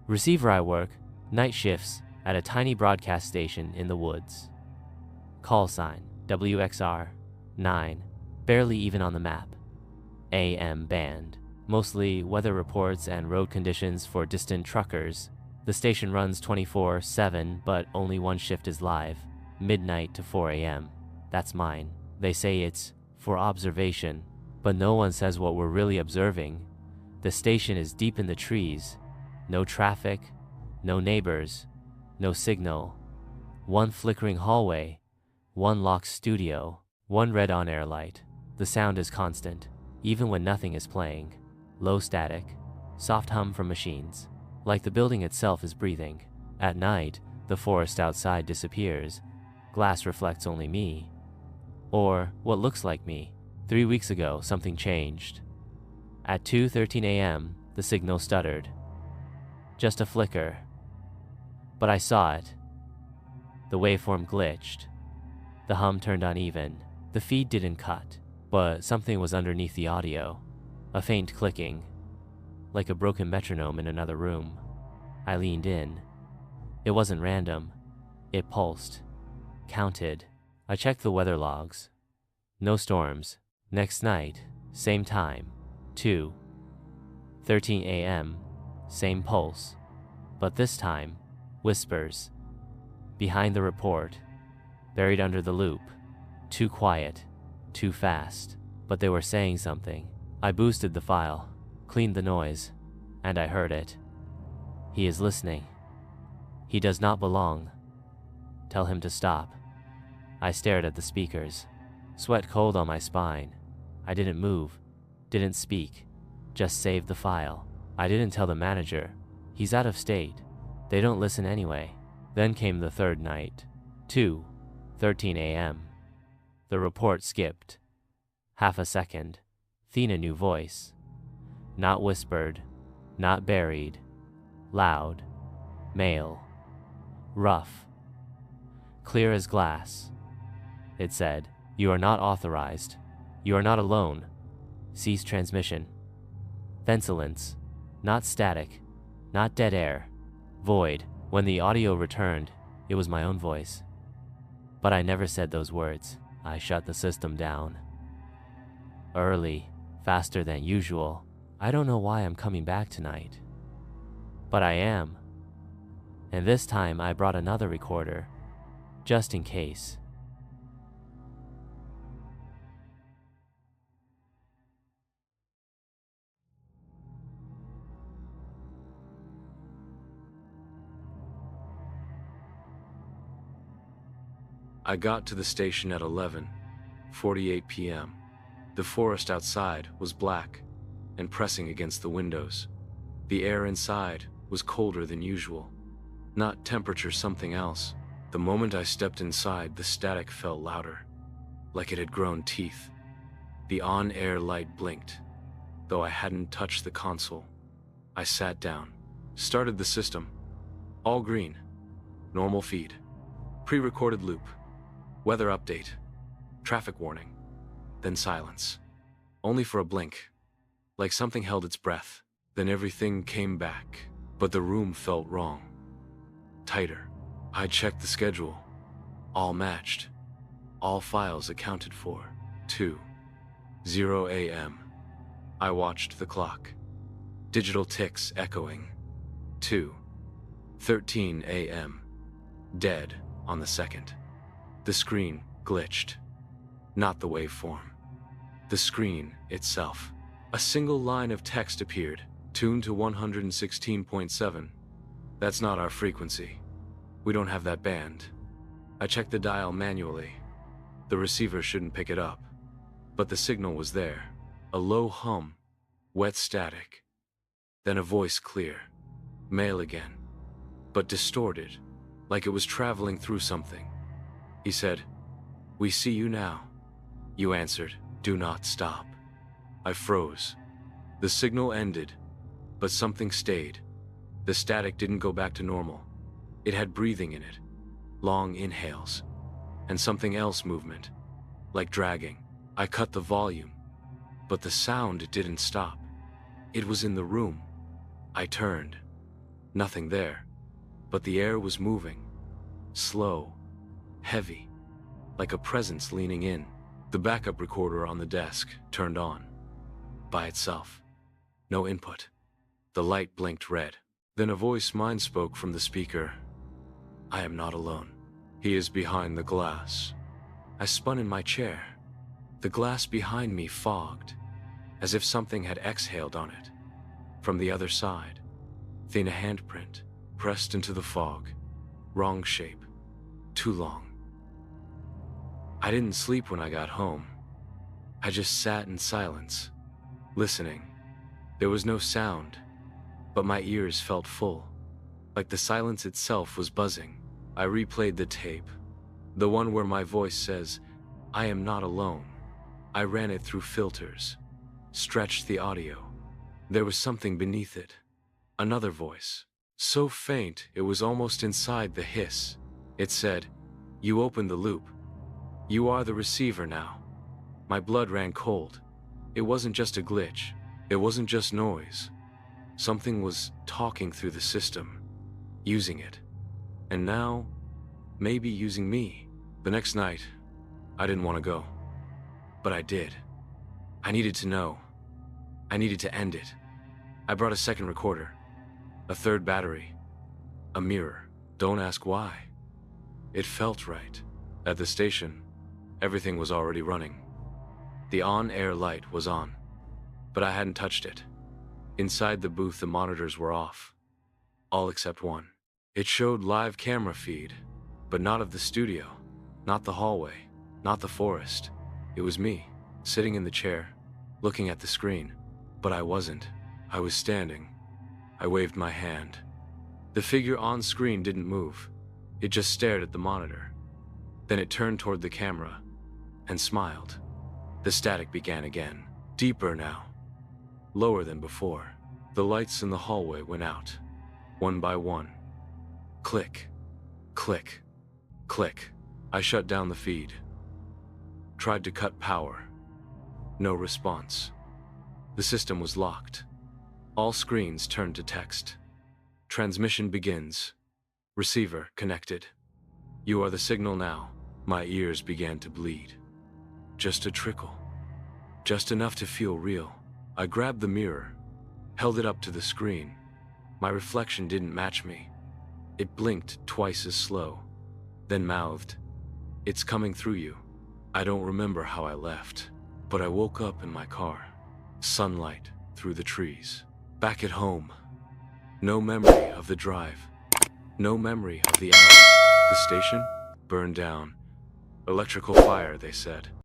Receiver I work, night shifts, at a tiny broadcast station in the woods. Call sign, WXR, 9, barely even on the map. AM band, mostly weather reports and road conditions for distant truckers. The station runs 24/7, but only one shift is live, midnight to 4 a.m. That's mine. They say it's for observation, but no one says what we're really observing. The station is deep in the trees. No traffic, no neighbors, no signal. One flickering hallway, one locked studio, one red on-air light. The sound is constant, even when nothing is playing. Low static, soft hum from machines, like the building itself is breathing. At night, the forest outside disappears. Glass reflects only me. Or what looks like me. 3 weeks ago, something changed. At 2:13 a.m., the signal stuttered. Just a flicker. But I saw it. The waveform glitched. The hum turned uneven. The feed didn't cut, but something was underneath the audio. A faint clicking, like a broken metronome in another room. I leaned in. It wasn't random. It pulsed, counted. I checked the weather logs. No storms. Next night, same time, 2:13 a.m., same pulse. But this time, whispers. Behind the report, buried under the loop. Too quiet, too fast, but they were saying something. I boosted the file, cleaned the noise, and I heard it. He is listening. He does not belong. Tell him to stop. I stared at the speakers, sweat cold on my spine. I didn't move, didn't speak, just saved the file. I didn't tell the manager. He's out of state. They don't listen anyway. Then came the third night, 2:13 a.m. The report skipped. Half a second. Then a new voice. Not whispered, not buried. Loud, male, rough, clear as glass. It said, "You are not authorized. You are not alone. Cease transmission." Then silence. Not static, not dead air. Void. When the audio returned, it was my own voice. But I never said those words. I shut the system down. Early, faster than usual. I don't know why I'm coming back tonight. But I am. And this time I brought another recorder, just in case. I got to the station at 11:48 p.m. The forest outside was black and pressing against the windows. The air inside was colder than usual. Not temperature, something else. The moment I stepped inside, the static felt louder, like it had grown teeth. The on-air light blinked, though I hadn't touched the console. I sat down, started the system. All green. Normal feed. Pre-recorded loop. Weather update. Traffic warning. Then silence. Only for a blink. Like something held its breath. Then everything came back. But the room felt wrong. Tighter. I checked the schedule. All matched. All files accounted for. 2:00 a.m. I watched the clock. Digital ticks echoing. 2:13 a.m. Dead on the second. The screen glitched. Not the waveform. The screen itself. A single line of text appeared, tuned to 116.7. That's not our frequency. We don't have that band. I checked the dial manually. The receiver shouldn't pick it up. But the signal was there. A low hum, wet static. Then a voice clear. Male again. But distorted, like it was traveling through something. He said, "We see you now." You answered, "Do not stop." I froze. The signal ended, but something stayed. The static didn't go back to normal. It had breathing in it, long inhales, and something else movement, like dragging. I cut the volume, but the sound didn't stop. It was in the room. I turned. Nothing there, but the air was moving. Slow, heavy, like a presence leaning in. The backup recorder on the desk turned on. By itself. No input. The light blinked red. Then a voice mind spoke from the speaker. I am not alone. He is behind the glass. I spun in my chair. The glass behind me fogged, as if something had exhaled on it. From the other side, thin handprint, pressed into the fog. Wrong shape. Too long. I didn't sleep when I got home. I just sat in silence, listening. There was no sound, but my ears felt full, like the silence itself was buzzing. I replayed the tape, the one where my voice says, I am not alone. I ran it through filters, stretched the audio. There was something beneath it. Another voice, so faint it was almost inside the hiss. It said, you opened the loop. You are the receiver now. My blood ran cold. It wasn't just a glitch. It wasn't just noise. Something was talking through the system, using it. And now, maybe using me. The next night, I didn't want to go. But I did. I needed to know. I needed to end it. I brought a second recorder, a third battery, a mirror. Don't ask why. It felt right. At the station, everything was already running. The on-air light was on, but I hadn't touched it. Inside the booth, the monitors were off. All except one. It showed live camera feed, but not of the studio, not the hallway, not the forest. It was me, sitting in the chair, looking at the screen. But I wasn't. I was standing. I waved my hand. The figure on screen didn't move. It just stared at the monitor. Then it turned toward the camera and smiled. The static began again, deeper now, lower than before. The lights in the hallway went out, one by one. Click, click, click. I shut down the feed. Tried to cut power. No response. The system was locked. All screens turned to text. Transmission begins. Receiver connected. You are the signal now. My ears began to bleed. Just a trickle. Just enough to feel real. I grabbed the mirror, held it up to the screen. My reflection didn't match me. It blinked twice as slow, then mouthed, "It's coming through you." I don't remember how I left, but I woke up in my car. Sunlight through the trees. Back at home. No memory of the drive. No memory of the hours. The station burned down. Electrical fire, they said.